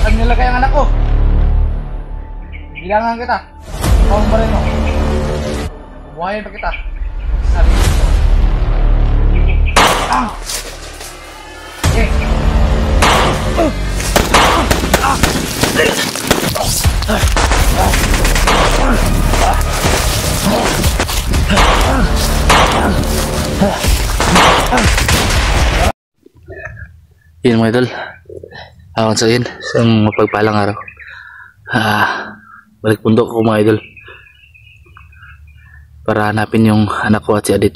Saan nilagay ang anak ko? Bilangan kita. Ikaw mo rin mo. Buhayin pa kita. Sabi ko. Okay. Yun mga idol, awan sa akin, isang mapagpalang araw. Balik bundok ko mga idol para hanapin yung anak ko at si Adit.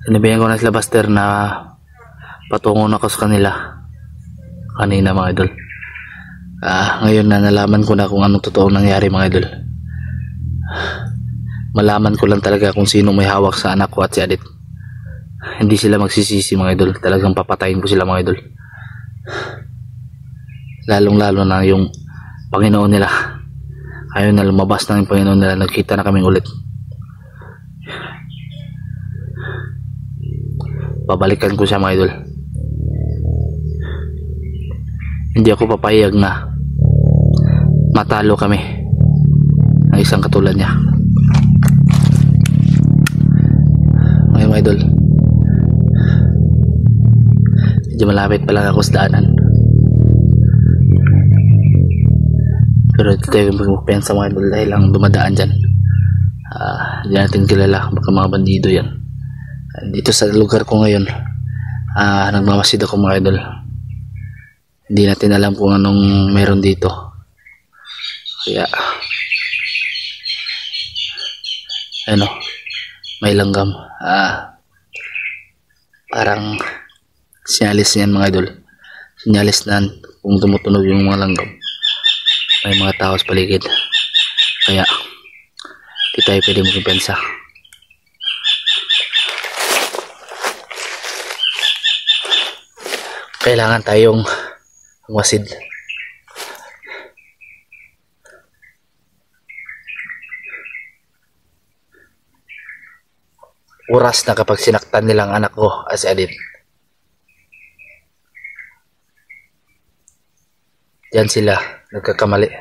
Sinabihan ko na sila Buster na patungo na ko sa kanila kanina mga idol. Ngayon na nalaman ko na kung anong totoong nangyari mga idol. Malaman ko lang talaga kung sino may hawak sa anak ko at si Adit. Hindi sila magsisisi mga idol. Talagang papatayin ko sila mga idol. Lalong lalo na yung Panginoon nila. Ayaw na lumabas na yung Panginoon nila. Nagkita na kaming ulit. Babalikan ko siya mga idol. Hindi ako papayag na matalo kami ng isang katulad niya. Ngayon mga idol, medyo malapit pa lang ako sa daanan, pero ito tayo yung magpupensa mga idol dahil ang dumadaan dyan hindi natin kilala, baka mga bandido yan. Dito sa lugar ko ngayon, nagmamasid ako mga idol. Hindi natin alam kung anong meron dito, kaya ano, may langgam. Parang sinyalis niyan mga idol. Sinyalis na kung tumutunog yung mga langgam, may mga tao sa paligid. Kaya di tayo pwede magpipensa. Kailangan tayong masid. Oras na kapag sinaktan nilang anak ko as Adit. Diyan sila nagkakamali.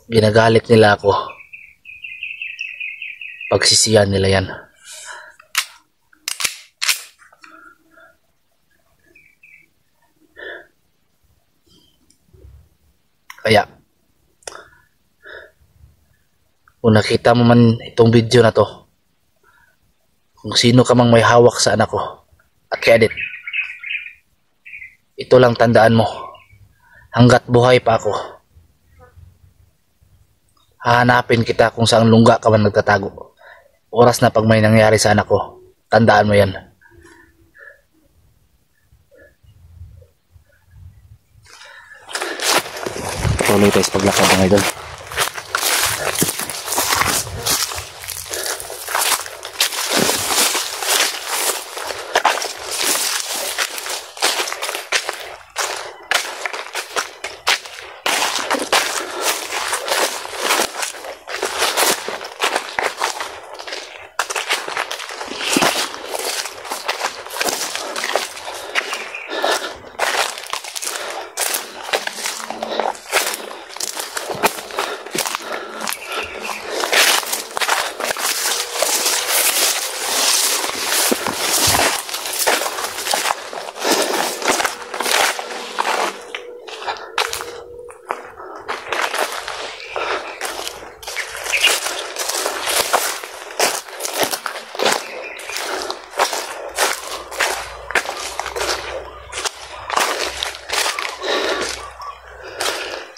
Ginagalit nila ako. Pagsisiyan nila yan. Kaya kung nakita mo man itong video na to, kung sino ka mang may hawak sa anak ko at kay Adit, ito lang tandaan mo, hanggat buhay pa ako, hahanapin kita kung saan lungga ka man nagtatago. Oras na pag may nangyari sa anak ko, tandaan mo yan. Tuloy tayo sa paglakad mga idol.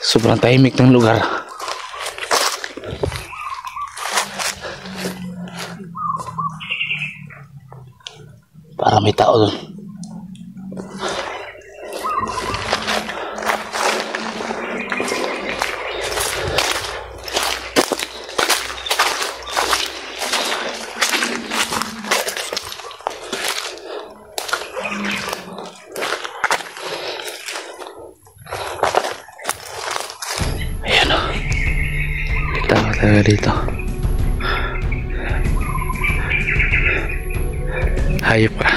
Sobrang tahimik ng lugar. Parang may tao doon. Ayan o. Tama talaga dito. Hayop ka.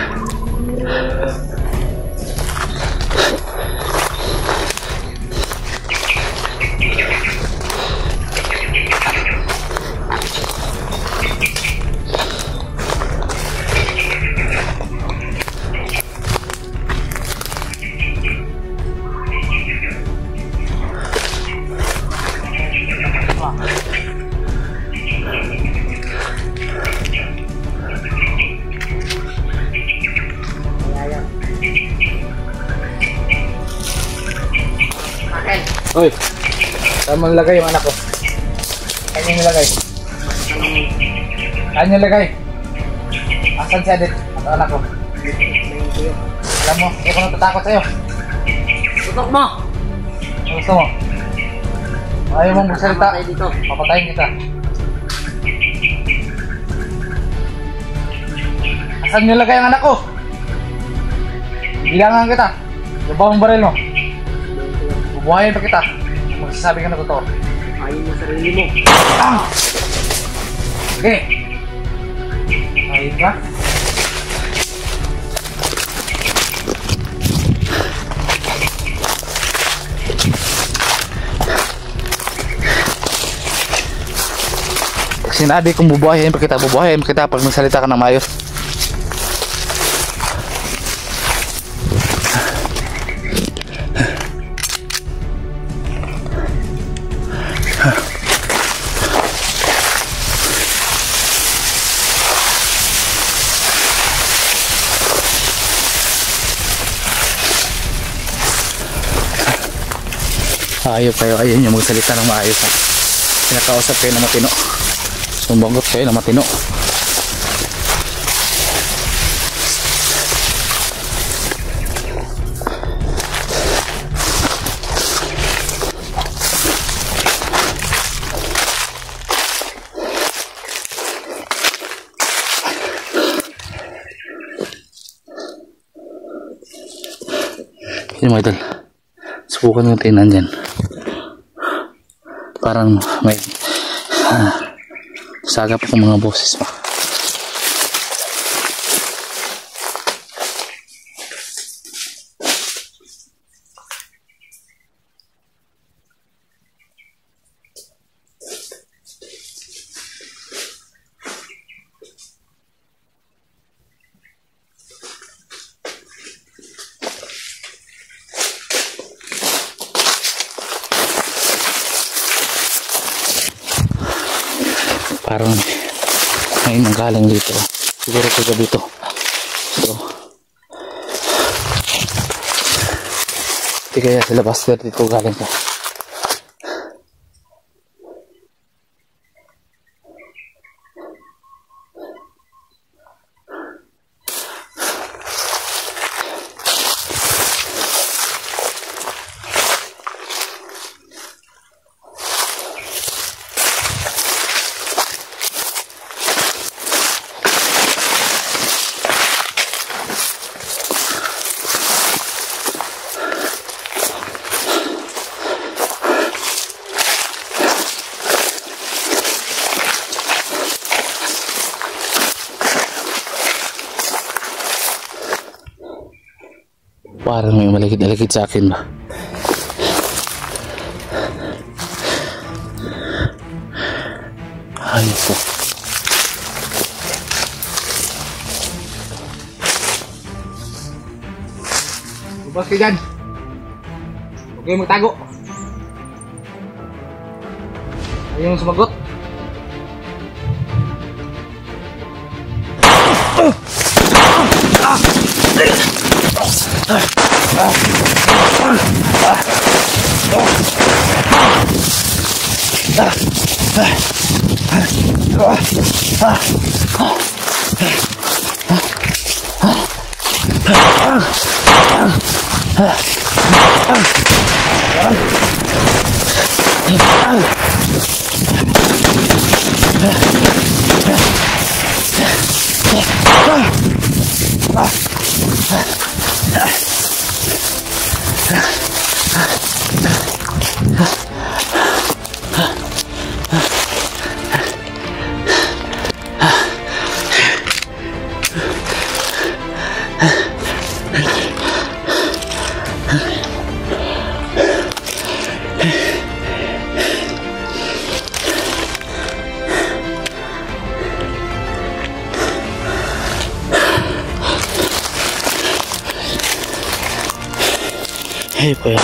Hoy, saan mo nilagay yung anak ko? Saan yung nilagay? Saan yung nilagay? Asan si Adit? Ang anak ko? Alam mo, hindi ko natatakot sa'yo. Tutok mo! Ano gusto mo? Ayaw mong magsalita. Papatayin kita. Asan yung nilagay ang anak ko? Bilangan kita. Yung bawang baril mo. Bubuhayin pa kita. Magsasabi ka na totoo. Ayaw mo sarili mo. Ah! Sige. Ayun ka. Pag sinabi kong bubuhayin pa kita pag magsalita ka ng maayos. Ayop kayo, ayun yung magsalita ng maayos ha. Pinakausap kayo na matino. Sumbagot kayo na matino. Yun mga idol, subukan yung tingnan dyan. Parang may sagap ng mga boses pa. Parang may nanggaling dito. Siguro kagabi to. So, di kaya sila Buster dito galing ka. Parang may malagid-alagid sa akin ba? Ay po. Lubas ka dyan. Huwag kayong magtago. Ayaw mong sumagot. Hey, po yan.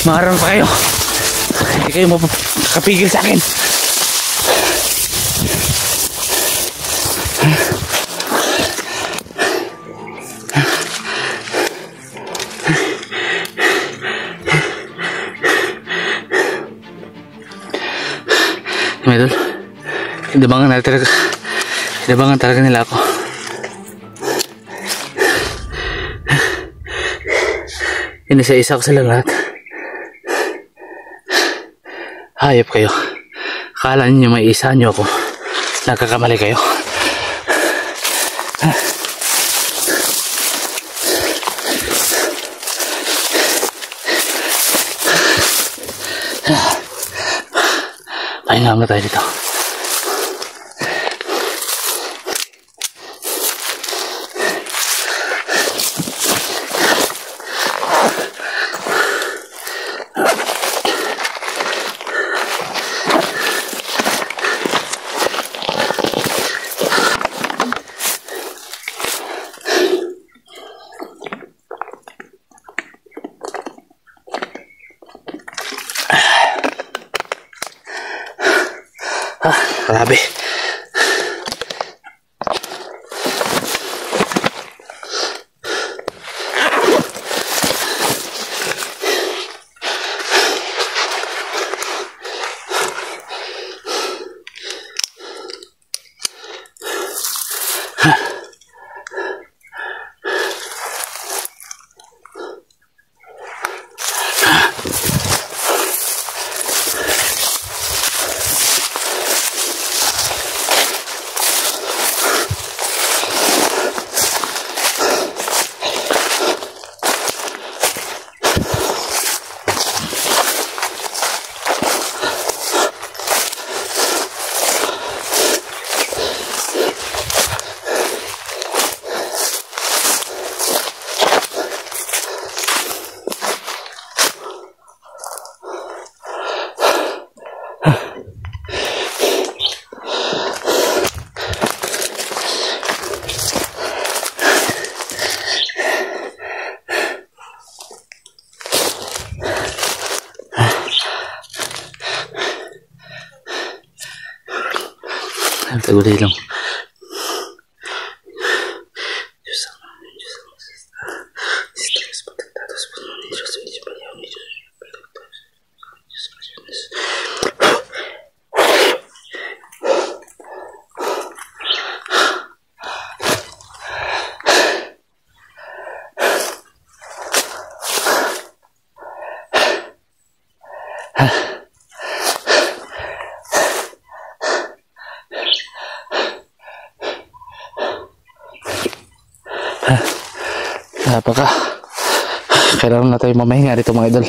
Maharang pa kayo. Hindi kayo makapigil sa akin. Medol, hinabangan talaga nila ako. Inisa-isa ko sila lahat. Hayop kayo. Akala ninyo may isa nyo ako. Nagkakamali kayo. Pahinga mo tayo dito. Grabe. Taguloy lang. Napaka kailangan na tayo mamahinga dito mga idol.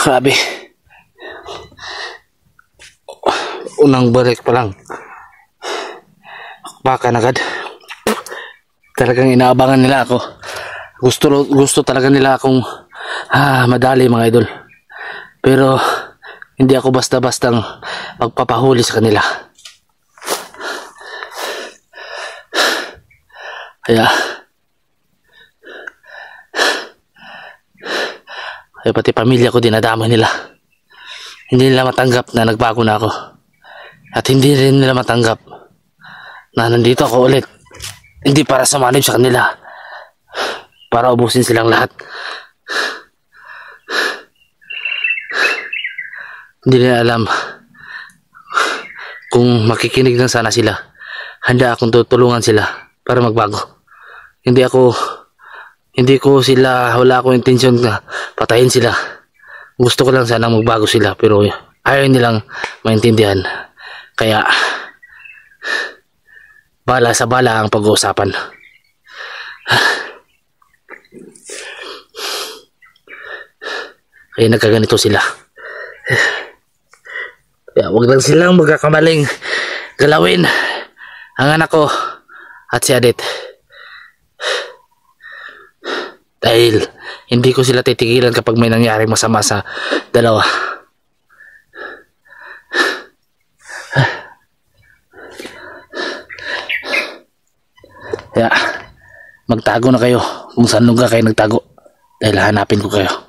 Grabe. Unang balik pa lang baka agad. Talagang inaabangan nila ako. Gusto talaga nila akong madali mga idol. Pero hindi ako basta-bastang magpapahuli sa kanila. Kaya pati pamilya ko dinadamay nila. Hindi nila matanggap na nagbago na ako. At hindi rin nila matanggap na nandito ako ulit. Hindi para sa manage sa kanila. Para ubusin silang lahat. Hindi nila alam Kung makikinig lang sana sila, handa akong tutulungan sila para magbago. Wala akong intensyon na patayin sila. Gusto ko lang sana magbago sila, pero ayaw nilang maintindihan. Kaya, bala sa bala ang pag-uusapan. Kaya nagkaganito sila. Kaya wag lang silang magkakamaling galawin ang anak ko at si Adit. Dahil hindi ko sila titigilan kapag may nangyari masama sa dalawa. Kaya magtago na kayo kung saan lugar kayo nagtago, dahil hanapin ko kayo.